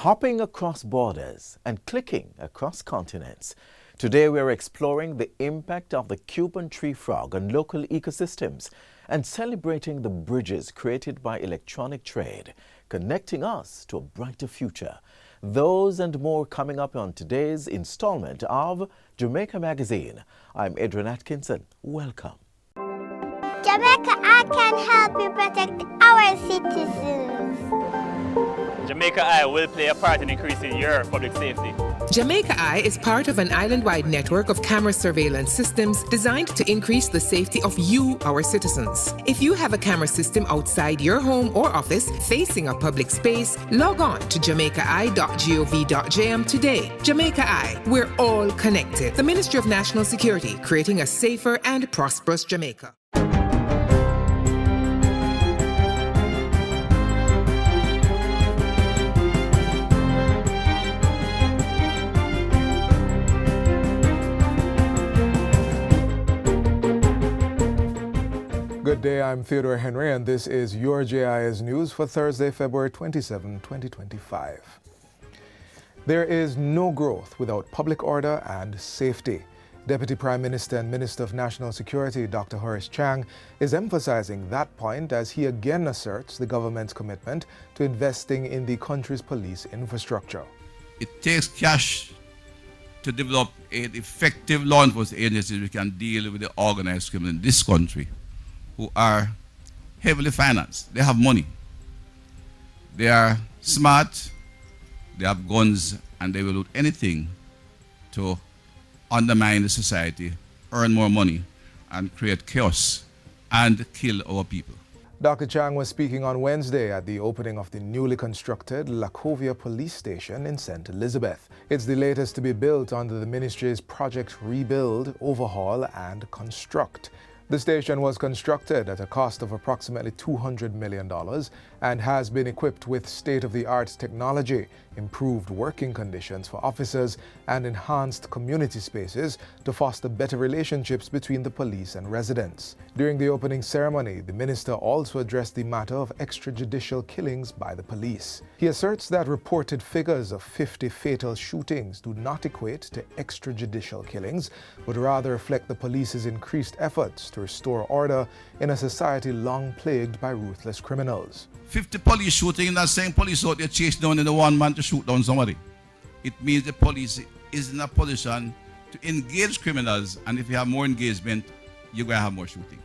Hopping across borders and clicking across continents. Today we are exploring the impact of the Cuban tree frog on local ecosystems and celebrating the bridges created by electronic trade, connecting us to a brighter future. Those and more coming up on today's installment of Jamaica Magazine. I'm Adrian Atkinson. Welcome. Jamaica, I can help you protect our citizens. Jamaica Eye will play a part in increasing your public safety. Jamaica Eye is part of an island-wide network of camera surveillance systems designed to increase the safety of you, our citizens. If you have a camera system outside your home or office facing a public space, log on to jamaicaeye.gov.jm today. Jamaica Eye, we're all connected. The Ministry of National Security, creating a safer and prosperous Jamaica. Good day, I'm Theodore Henry, and this is your JIS News for Thursday, February 27, 2025. There is no growth without public order and safety. Deputy Prime Minister and Minister of National Security, Dr. Horace Chang, is emphasizing that point as he again asserts the government's commitment to investing in the country's police infrastructure. It takes cash to develop an effective law enforcement agency which can deal with the organized crime in this country, who are heavily financed. They have money. They are smart, they have guns, and they will do anything to undermine the society, earn more money, and create chaos and kill our people. Dr. Chang was speaking on Wednesday at the opening of the newly constructed Lacovia Police Station in St. Elizabeth. It's the latest to be built under the ministry's Project Rebuild, Overhaul, and Construct. The station was constructed at a cost of approximately $200 million and has been equipped with state-of-the-art technology, improved working conditions for officers, and enhanced community spaces to foster better relationships between the police and residents. During the opening ceremony, the minister also addressed the matter of extrajudicial killings by the police. He asserts that reported figures of 50 fatal shootings do not equate to extrajudicial killings, but rather reflect the police's increased efforts to restore order in a society long plagued by ruthless criminals. 50 police shooting, that same police out there chase down in the one man to shoot down somebody. It means the police is in a position to engage criminals, and if you have more engagement, you're going to have more shooting.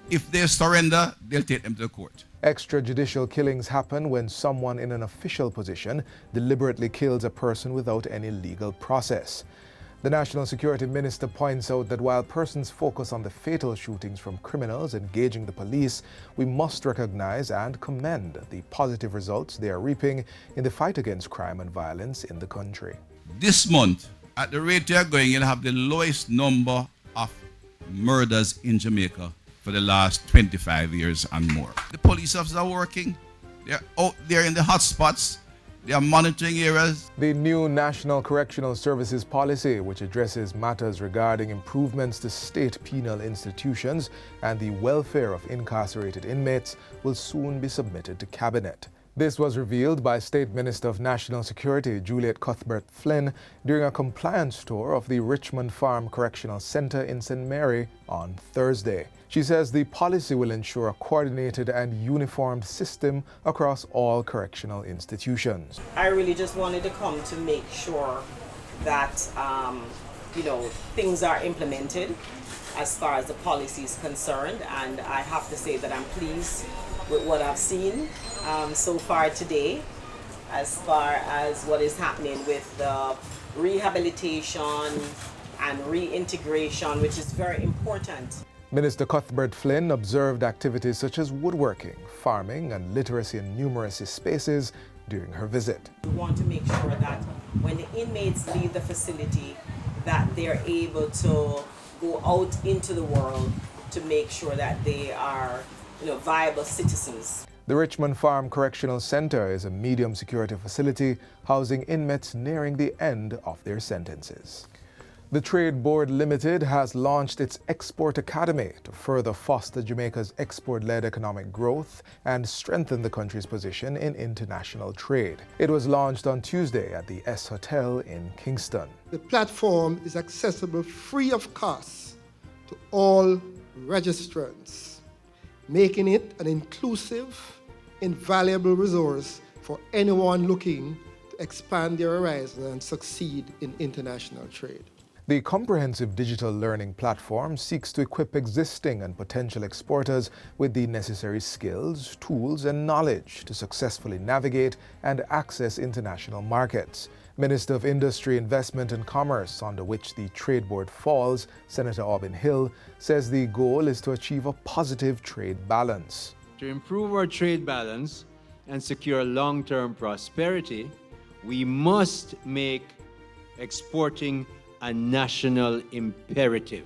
If they surrender, they'll take them to the court. Extrajudicial killings happen when someone in an official position deliberately kills a person without any legal process. The National Security Minister points out that while persons focus on the fatal shootings from criminals engaging the police, we must recognize and commend the positive results they are reaping in the fight against crime and violence in the country. This month, at the rate they are going, you'll have the lowest number of murders in Jamaica for the last 25 years and more. The police officers are working. They're out there in the hot spots. They are monitoring areas. The new National Correctional Services Policy, which addresses matters regarding improvements to state penal institutions and the welfare of incarcerated inmates, will soon be submitted to Cabinet. This was revealed by State Minister of National Security Juliet Cuthbert-Flynn during a compliance tour of the Richmond Farm Correctional Center in St. Mary on Thursday. She says the policy will ensure a coordinated and uniformed system across all correctional institutions. I really just wanted to come to make sure that things are implemented as far as the policy is concerned, and I have to say that I'm pleased with what I've seen so far today as far as what is happening with the rehabilitation and reintegration, which is very important. Minister Cuthbert-Flynn observed activities such as woodworking, farming, and literacy in numerous spaces during her visit. We want to make sure that when the inmates leave the facility, that they're able to go out into the world to make sure that they are viable citizens. The Richmond Farm Correctional Center is a medium security facility housing inmates nearing the end of their sentences. The Trade Board Limited has launched its Export Academy to further foster Jamaica's export-led economic growth and strengthen the country's position in international trade. It was launched on Tuesday at the S Hotel in Kingston. The platform is accessible free of cost to all registrants, making it an inclusive, invaluable resource for anyone looking to expand their horizon and succeed in international trade. The comprehensive digital learning platform seeks to equip existing and potential exporters with the necessary skills, tools, and knowledge to successfully navigate and access international markets. Minister of Industry, Investment and Commerce, under which the Trade Board falls, Senator Aubin Hill, says the goal is to achieve a positive trade balance. To improve our trade balance and secure long-term prosperity, we must make exporting a national imperative.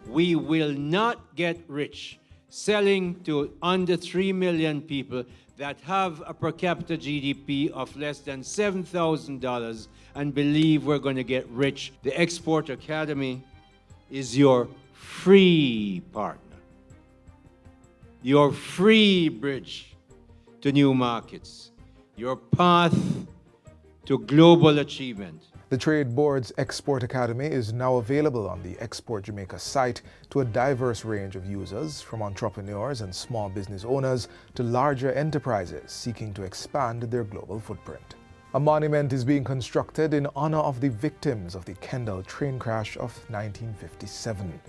We will not get rich selling to under 3 million people that have a per capita GDP of less than $7,000 and believe we're going to get rich. The Export Academy is your free partner, your free bridge to new markets, your path to global achievement. The Trade Board's Export Academy is now available on the Export Jamaica site to a diverse range of users, from entrepreneurs and small business owners to larger enterprises seeking to expand their global footprint. A monument is being constructed in honor of the victims of the Kendall train crash of 1957.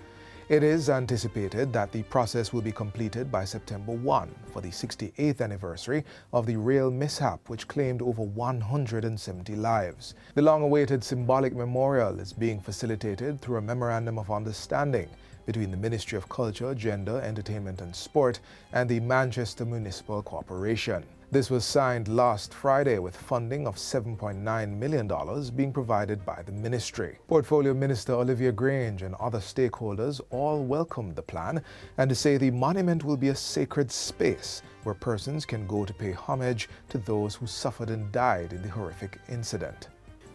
It is anticipated that the process will be completed by September 1 for the 68th anniversary of the rail mishap, which claimed over 170 lives. The long-awaited symbolic memorial is being facilitated through a memorandum of understanding between the Ministry of Culture, Gender, Entertainment and Sport and the Manchester Municipal Corporation. This was signed last Friday with funding of $7.9 million being provided by the ministry. Portfolio Minister Olivia Grange and other stakeholders all welcomed the plan and say the monument will be a sacred space where persons can go to pay homage to those who suffered and died in the horrific incident.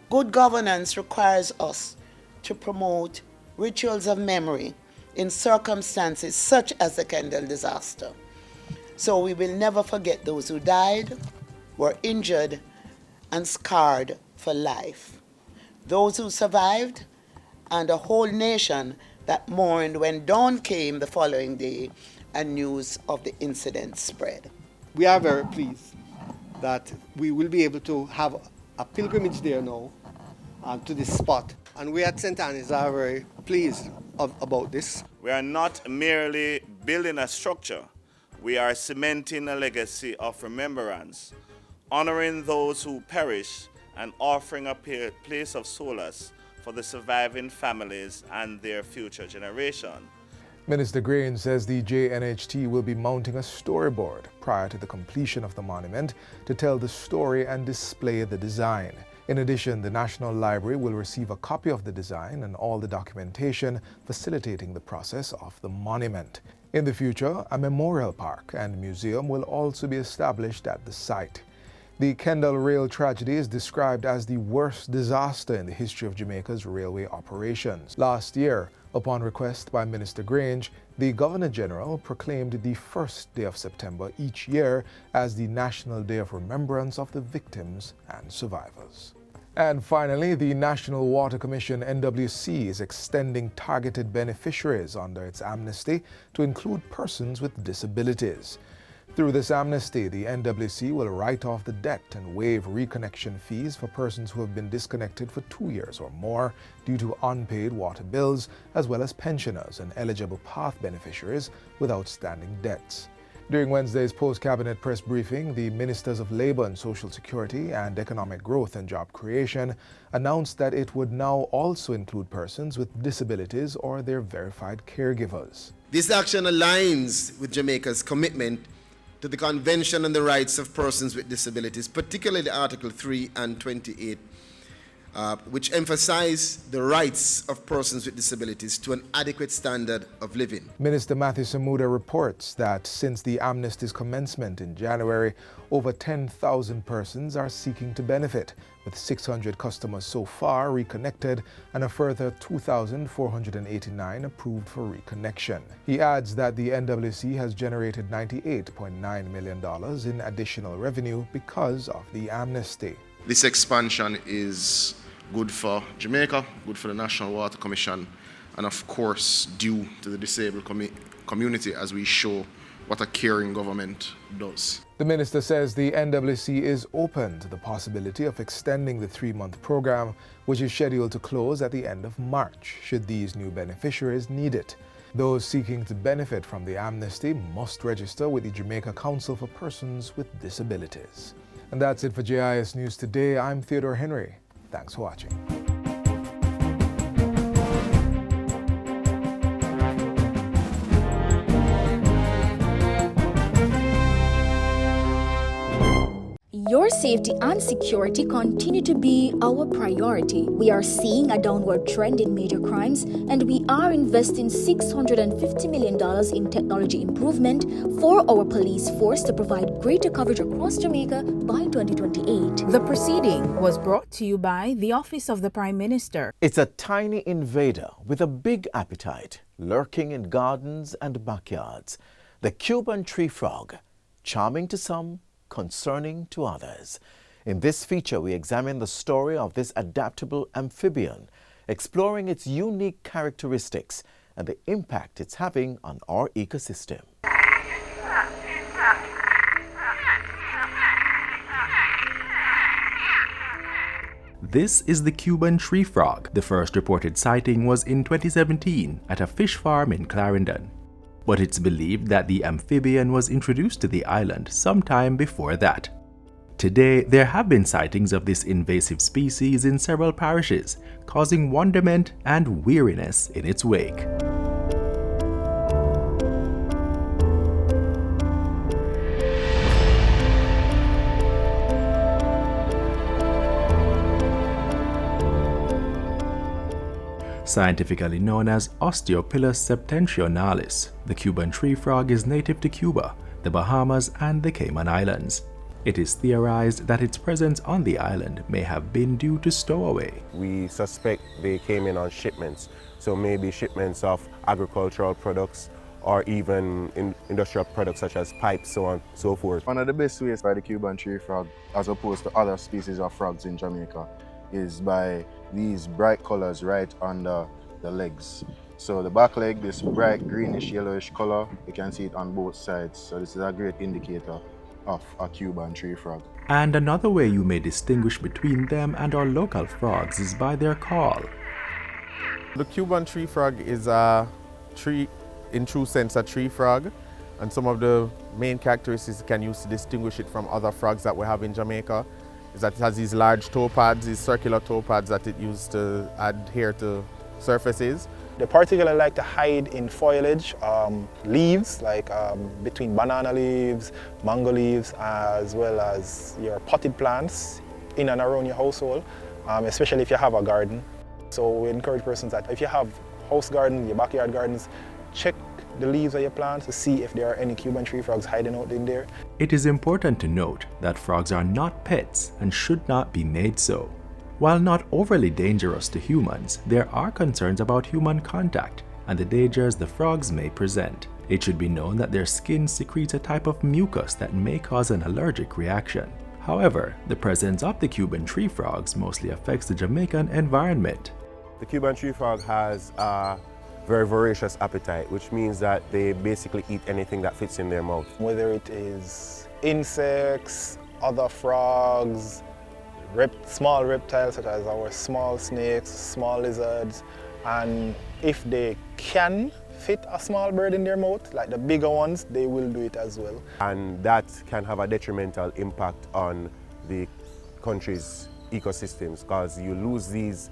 Good governance requires us to promote rituals of memory in circumstances such as the Kendall disaster. So we will never forget those who died, were injured, and scarred for life. Those who survived, and a whole nation that mourned when dawn came the following day and news of the incident spread. We are very pleased that we will be able to have a pilgrimage there now to this spot. And we at St. Anne's are very pleased about this. We are not merely building a structure. We are cementing a legacy of remembrance, honoring those who perish and offering a place of solace for the surviving families and their future generation. Minister Grange says the JNHT will be mounting a storyboard prior to the completion of the monument to tell the story and display the design. In addition, the National Library will receive a copy of the design and all the documentation facilitating the process of the monument. In the future, a memorial park and museum will also be established at the site. The Kendall rail tragedy is described as the worst disaster in the history of Jamaica's railway operations. Last year, upon request by Minister Grange, the Governor-General proclaimed the first day of September each year as the National Day of Remembrance of the victims and survivors. And finally, the National Water Commission, NWC, is extending targeted beneficiaries under its amnesty to include persons with disabilities. Through this amnesty, the NWC will write off the debt and waive reconnection fees for persons who have been disconnected for 2 years or more due to unpaid water bills, as well as pensioners and eligible PATH beneficiaries with outstanding debts. During Wednesday's post-cabinet press briefing, the Ministers of Labour and Social Security and Economic Growth and Job Creation announced that it would now also include persons with disabilities or their verified caregivers. This action aligns with Jamaica's commitment to the Convention on the Rights of Persons with Disabilities, particularly Article 3 and 28, which emphasize the rights of persons with disabilities to an adequate standard of living. Minister Matthew Samuda reports that since the amnesty's commencement in January, over 10,000 persons are seeking to benefit, with 600 customers so far reconnected and a further 2,489 approved for reconnection. He adds that the NWC has generated $98.9 million in additional revenue because of the amnesty. This expansion is good for Jamaica, good for the National Water Commission, and of course due to the disabled community as we show what a caring government does. The minister says the NWC is open to the possibility of extending the 3-month program, which is scheduled to close at the end of March, should these new beneficiaries need it. Those seeking to benefit from the amnesty must register with the Jamaica Council for Persons with Disabilities. And that's it for JIS News Today. I'm Theodore Henry. Thanks for watching. Your safety and security continue to be our priority. We are seeing a downward trend in major crimes, and we are investing $650 million in technology improvement for our police force to provide greater coverage across Jamaica by 2028. The proceeding was brought to you by the Office of the Prime Minister. It's a tiny invader with a big appetite, lurking in gardens and backyards. The Cuban tree frog, charming to some, concerning to others. In this feature, we examine the story of this adaptable amphibian, exploring its unique characteristics and the impact it's having on our ecosystem. This is the Cuban tree frog. The first reported sighting was in 2017 at a fish farm in Clarendon. But it's believed that the amphibian was introduced to the island sometime before that. Today, there have been sightings of this invasive species in several parishes, causing wonderment and weariness in its wake. Scientifically known as Osteopilus septentrionalis, the Cuban tree frog is native to Cuba, the Bahamas, and the Cayman Islands. It is theorized that its presence on the island may have been due to stowaway. We suspect they came in on shipments, so maybe shipments of agricultural products or even industrial products such as pipes, so on and so forth. One of the best ways by the Cuban tree frog, as opposed to other species of frogs in Jamaica, is by these bright colors right under the legs. So the back leg, this bright greenish yellowish color, you can see it on both sides. So this is a great indicator of a Cuban tree frog. And another way you may distinguish between them and our local frogs is by their call. The Cuban tree frog is a tree, in true sense, a tree frog. And some of the main characteristics you can use to distinguish it from other frogs that we have in Jamaica is that it has these large toe pads, these circular toe pads that it uses to adhere to surfaces. They particularly like to hide in foliage, leaves, like between banana leaves, mango leaves, as well as your potted plants in and around your household, especially if you have a garden. So we encourage persons that if you have house gardens, your backyard gardens, check the leaves of your plants to see if there are any Cuban tree frogs hiding out in there. It is important to note that frogs are not pets and should not be made so. While not overly dangerous to humans, there are concerns about human contact and the dangers the frogs may present. It should be known that their skin secretes a type of mucus that may cause an allergic reaction. However, the presence of the Cuban tree frogs mostly affects the Jamaican environment. The Cuban tree frog has a very voracious appetite, which means that they basically eat anything that fits in their mouth. Whether it is insects, other frogs, small reptiles such as our small snakes, small lizards, and if they can fit a small bird in their mouth, like the bigger ones, they will do it as well. And that can have a detrimental impact on the country's ecosystems, because you lose these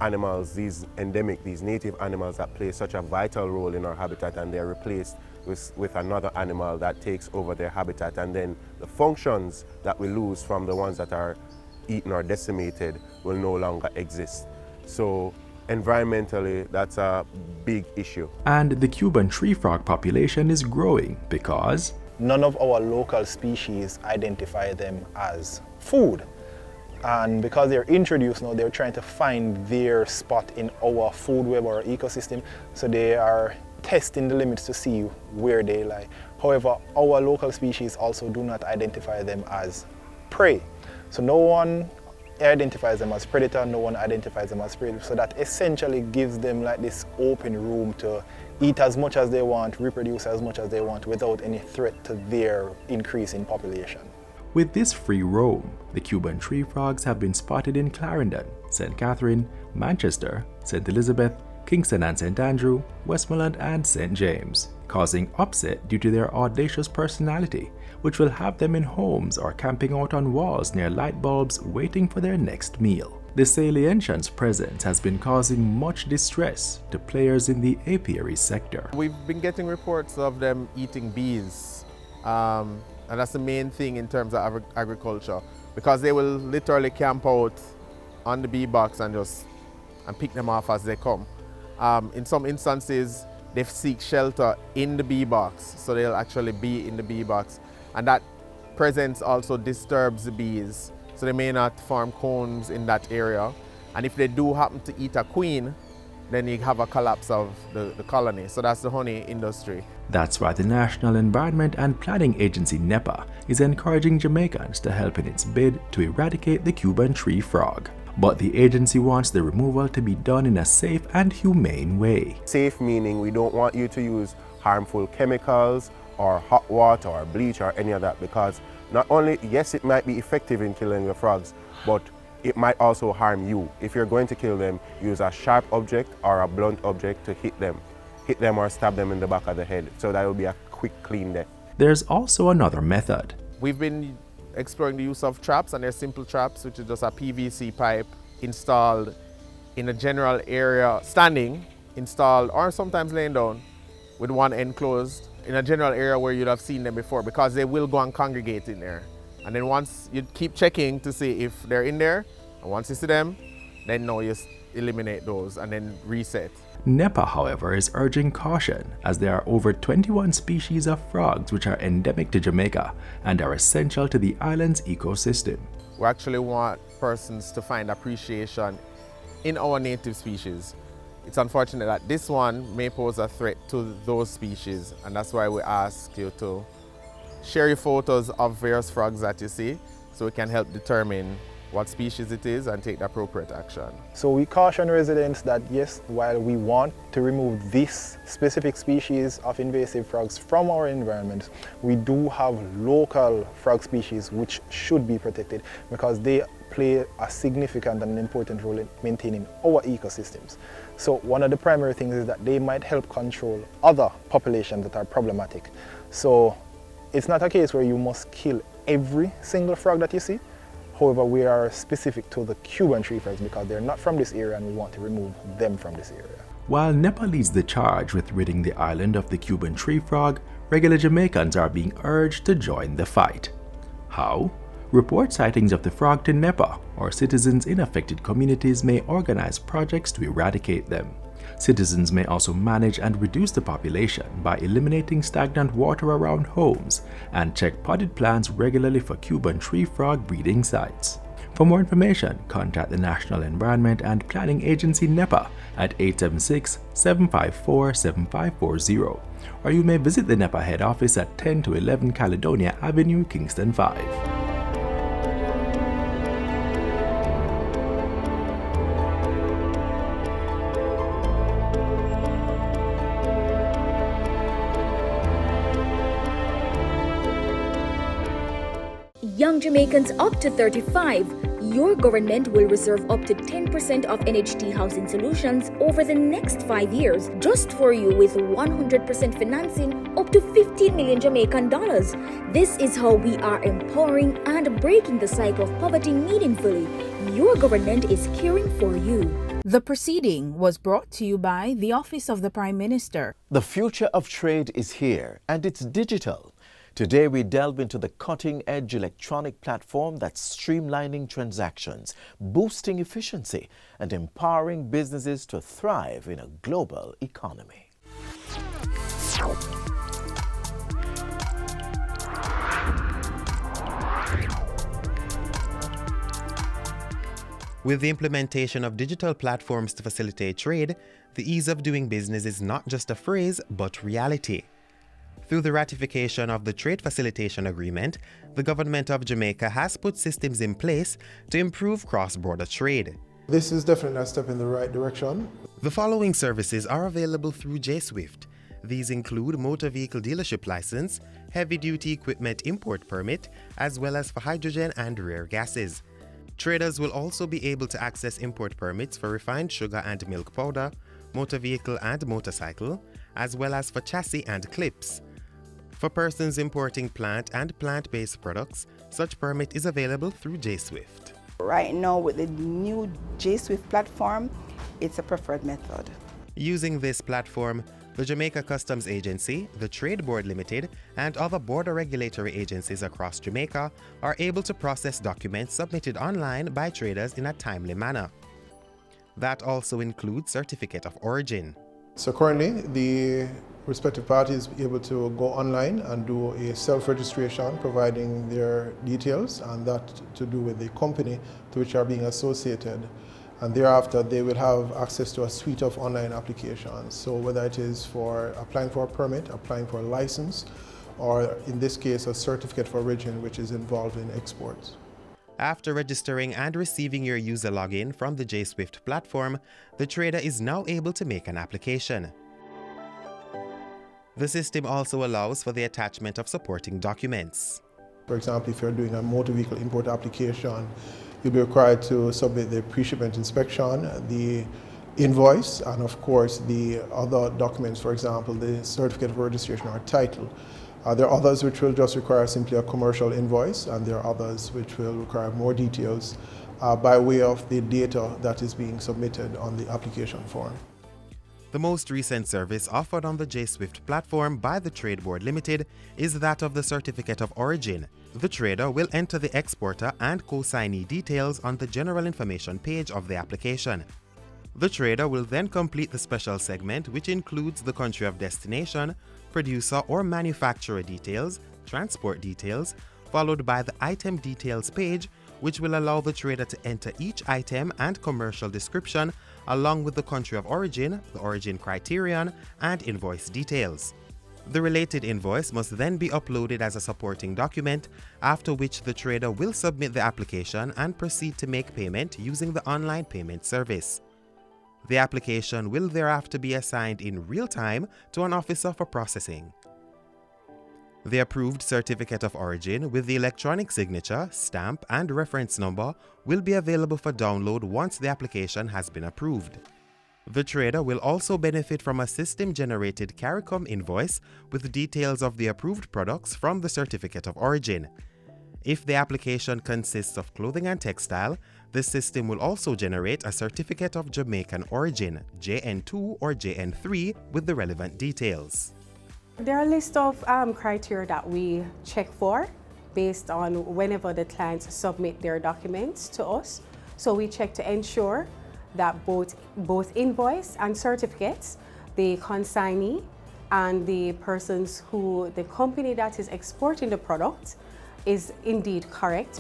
animals, these endemic, these native animals that play such a vital role in our habitat, and they're replaced with another animal that takes over their habitat, and then the functions that we lose from the ones that are eaten or decimated will no longer exist. So environmentally, that's a big issue. And the Cuban tree frog population is growing because none of our local species identify them as food. And because they're introduced now, they're trying to find their spot in our food web or ecosystem. So they are testing the limits to see where they lie. However, our local species also do not identify them as prey. So no one identifies them as predator, no one identifies them as prey. So that essentially gives them like this open room to eat as much as they want, reproduce as much as they want without any threat to their increase in population. with this free roam, the Cuban tree frogs have been spotted in Clarendon, St. Catherine, Manchester, St. Elizabeth, Kingston and St. Andrew, Westmoreland and St. James, causing upset due to their audacious personality, which will have them in homes or camping out on walls near light bulbs waiting for their next meal. The Salientians' presence has been causing much distress to players in the apiary sector. We've been getting reports of them eating bees, and that's the main thing in terms of agriculture, because they will literally camp out on the bee box and pick them off as they come. In some instances, they seek shelter in the bee box, so they'll actually be in the bee box, and that presence also disturbs the bees, so they may not form cones in that area. And if they do happen to eat a queen, then you have a collapse of the colony. So that's the honey industry. That's why the National Environment and Planning Agency NEPA is encouraging Jamaicans to help in its bid to eradicate the Cuban tree frog. But the agency wants the removal to be done in a safe and humane way. Safe meaning we don't want you to use harmful chemicals or hot water or bleach or any of that, because not only, yes, it might be effective in killing the frogs, but it might also harm you. If you're going to kill them, use a sharp object or a blunt object to hit them or stab them in the back of the head. So that will be a quick, clean death. There's also another method. We've been exploring the use of traps, and they're simple traps, which is just a PVC pipe installed in a general area, standing, installed, or sometimes laying down with one end closed in a general area where you'd have seen them before, because they will go and congregate in there. And then once you keep checking to see if they're in there, and once you see them, then no, you eliminate those and then reset. NEPA, however, is urging caution, as there are over 21 species of frogs which are endemic to Jamaica and are essential to the island's ecosystem. We actually want persons to find appreciation in our native species. It's unfortunate that this one may pose a threat to those species, and that's why we ask you to share your photos of various frogs that you see, so we can help determine what species it is and take the appropriate action. So we caution residents that yes, while we want to remove this specific species of invasive frogs from our environment, we do have local frog species which should be protected, because they play a significant and important role in maintaining our ecosystems. So one of the primary things is that they might help control other populations that are problematic. So it's not a case where you must kill every single frog that you see. However, we are specific to the Cuban tree frogs because they're not from this area and we want to remove them from this area. While NEPA leads the charge with ridding the island of the Cuban tree frog, regular Jamaicans are being urged to join the fight. How? Report sightings of the frog to NEPA, or citizens in affected communities may organize projects to eradicate them. Citizens may also manage and reduce the population by eliminating stagnant water around homes and check potted plants regularly for Cuban tree frog breeding sites. For more information, contact the National Environment and Planning Agency NEPA at 876-754-7540, or you may visit the NEPA head office at 10 to 11 Caledonia Avenue, Kingston 5. Young Jamaicans up to 35, your government will reserve up to 10% of NHT housing solutions over the next 5 years just for you, with 100% financing up to 15 million Jamaican dollars. This is how we are empowering and breaking the cycle of poverty meaningfully. Your government is caring for you. The proceeding was brought to you by the Office of the Prime Minister. The future of trade is here, and it's digital. Today we delve into the cutting-edge electronic platform that's streamlining transactions, boosting efficiency, and empowering businesses to thrive in a global economy. With the implementation of digital platforms to facilitate trade, the ease of doing business is not just a phrase, but reality. Through the ratification of the Trade Facilitation Agreement, the government of Jamaica has put systems in place to improve cross-border trade. This is definitely a step in the right direction. The following services are available through JSWIFT. These include motor vehicle dealership license, heavy-duty equipment import permit, as well as for hydrogen and rare gases. Traders will also be able to access import permits for refined sugar and milk powder, motor vehicle and motorcycle, as well as for chassis and clips. For persons importing plant and plant-based products, such permit is available through JSWIFT. Right now, with the new JSWIFT platform, it's a preferred method. Using this platform, the Jamaica Customs Agency, the Trade Board Limited, and other border regulatory agencies across Jamaica are able to process documents submitted online by traders in a timely manner. That also includes Certificate of Origin. So currently, the respective parties are able to go online and do a self-registration, providing their details, and that to do with the company to which are being associated. And thereafter, they will have access to a suite of online applications. So whether it is for applying for a permit, applying for a license, or in this case, a certificate for origin, which is involved in exports. After registering and receiving your user login from the JSWIFT platform, the trader is now able to make an application. The system also allows for the attachment of supporting documents. For example, if you're doing a motor vehicle import application, you'll be required to submit the pre-shipment inspection, the invoice, and of course the other documents, for example, the certificate of registration or title. There are others which will just require simply a commercial invoice, and there are others which will require more details by way of the data that is being submitted on the application form. The most recent service offered on the JSWIFT platform by the Trade Board Limited is that of the Certificate of Origin. The trader will enter the exporter and co-signee details on the general information page of the application. The trader will then complete the special segment, which includes the country of destination, producer or manufacturer details, transport details, followed by the item details page, which will allow the trader to enter each item and commercial description along with the country of origin, the origin criterion, and invoice details. The related invoice must then be uploaded as a supporting document, after which the trader will submit the application and proceed to make payment using the online payment service. The application will thereafter be assigned in real time to an officer for processing. The approved Certificate of Origin with the electronic signature, stamp, and reference number will be available for download once the application has been approved. The trader will also benefit from a system-generated CARICOM invoice with details of the approved products from the Certificate of Origin. If the application consists of clothing and textile, the system will also generate a Certificate of Jamaican Origin, JN2 or JN3, with the relevant details. There are a list of criteria that we check for based on whenever the clients submit their documents to us. So we check to ensure that both invoice and certificates, the consignee and the company that is exporting the product is indeed correct.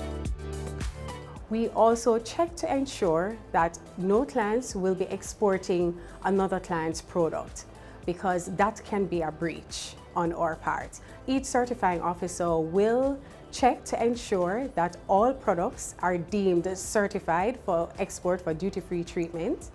We also check to ensure that no clients will be exporting another client's product, because that can be a breach on our part. Each certifying officer will check to ensure that all products are deemed certified for export for duty-free treatment.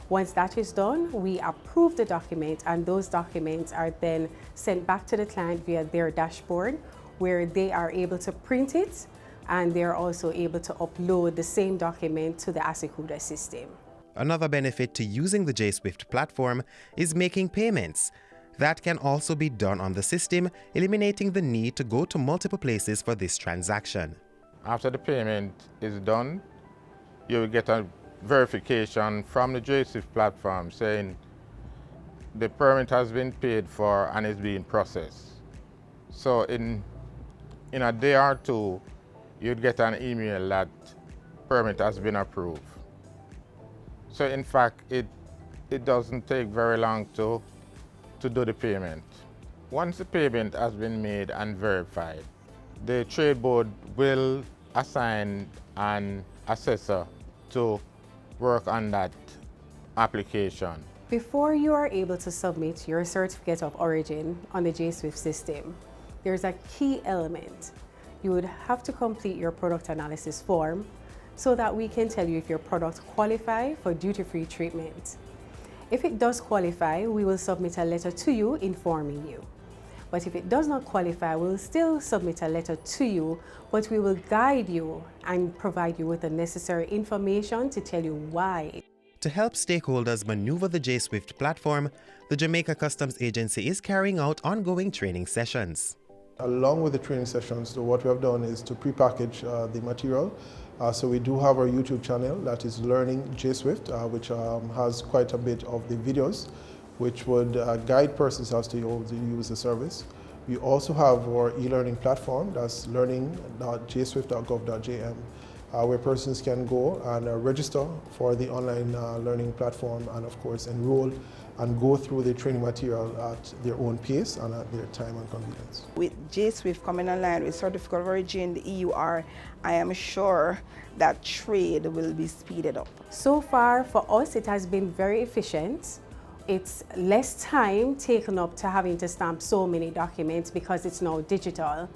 Once that is done, we approve the document, and those documents are then sent back to the client via their dashboard, where they are able to print it, and they're also able to upload the same document to the Asikuda system. Another benefit to using the JSWIFT platform is making payments. That can also be done on the system, eliminating the need to go to multiple places for this transaction. After the payment is done, you will get a verification from the JSWIFT platform saying the permit has been paid for and is being processed. So in in a day or two, you'd get an email that permit has been approved. So in fact, it doesn't take very long to do the payment. Once the payment has been made and verified, the Trade Board will assign an assessor to work on that application. Before you are able to submit your certificate of origin on the JSWIFT system, there's a key element. You would have to complete your product analysis form so that we can tell you if your product qualifies for duty-free treatment. If it does qualify, we will submit a letter to you informing you. But if it does not qualify, we'll still submit a letter to you, but we will guide you and provide you with the necessary information to tell you why. To help stakeholders maneuver the JSWIFT platform, the Jamaica Customs Agency is carrying out ongoing training sessions. Along with the training sessions, so what we have done is to prepackage the material. So we do have our YouTube channel that is Learning JSWIFT, which has quite a bit of the videos, which would guide persons as to use the service. We also have our e-learning platform, that's learning.jswift.gov.jm, where persons can go and register for the online learning platform and of course enroll and go through the training material at their own pace and at their time and convenience. With JSWIFT coming online with Certificate of Origin, the EUR, I am sure that trade will be speeded up. So far for us, it has been very efficient. It's less time taken up to having to stamp so many documents because it's now digital.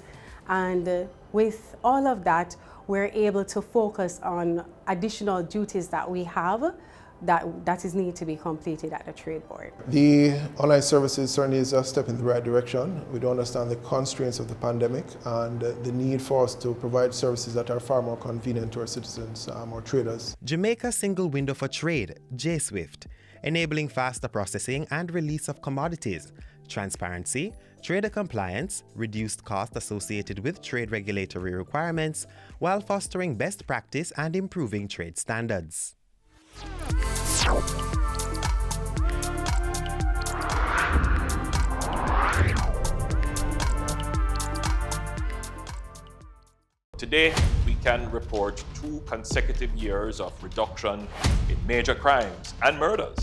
And with all of that, we're able to focus on additional duties that we have that is needed to be completed at the Trade Board. The online services certainly is a step in the right direction. We do understand the constraints of the pandemic and the need for us to provide services that are far more convenient to our citizens or traders. Jamaica Single Window for Trade, JSWIFT, enabling faster processing and release of commodities, transparency, trader compliance, reduced cost associated with trade regulatory requirements, while fostering best practice and improving trade standards. Today, we can report 2 consecutive years of reduction in major crimes and murders,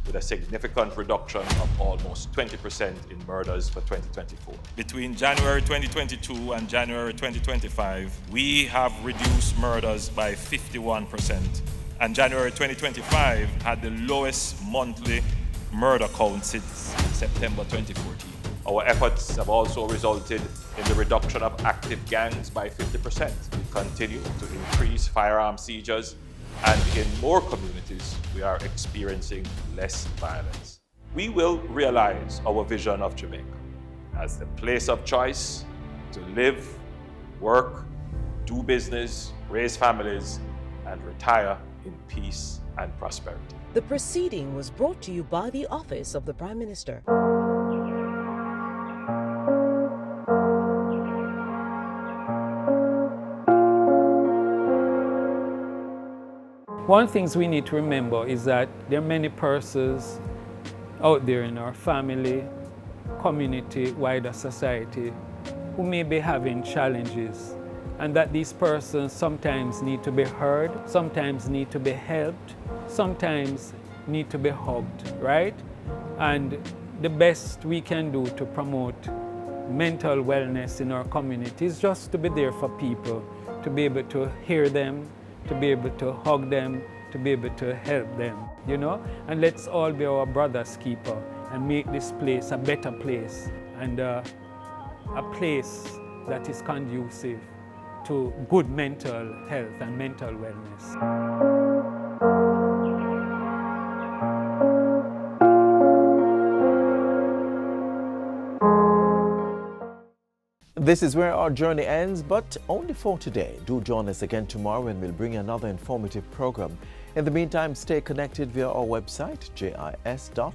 with a significant reduction of almost 20% in murders for 2024. Between January 2022 and January 2025, we have reduced murders by 51%, and January 2025 had the lowest monthly murder count since September 2014. Our efforts have also resulted in the reduction of active gangs by 50%. We continue to increase firearm seizures, and in more communities, we are experiencing less violence. We will realize our vision of Jamaica as the place of choice to live, work, do business, raise families, and retire in peace and prosperity. The proceeding was brought to you by the Office of the Prime Minister. One thing we need to remember is that there are many persons out there in our family, community, wider society who may be having challenges, and that these persons sometimes need to be heard, sometimes need to be helped, sometimes need to be hugged, right? And the best we can do to promote mental wellness in our community is just to be there for people, to be able to hear them, to be able to hug them, to be able to help them, you know? And let's all be our brother's keeper and make this place a better place and a place that is conducive to good mental health and mental wellness. This is where our journey ends, but only for today. Do join us again tomorrow and we'll bring another informative program. In the meantime, stay connected via our website, jis.gov.jm.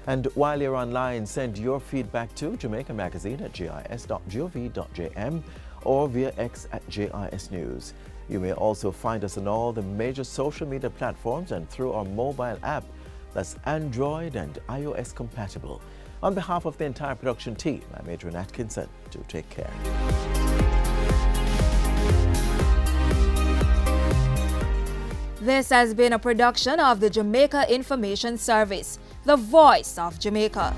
And while you're online, send your feedback to Jamaica Magazine at jis.gov.jm or via X at JIS News. You may also find us on all the major social media platforms and through our mobile app that's Android and iOS compatible. On behalf of the entire production team, I'm Adrian Atkinson. Do take care. This has been a production of the Jamaica Information Service, the voice of Jamaica.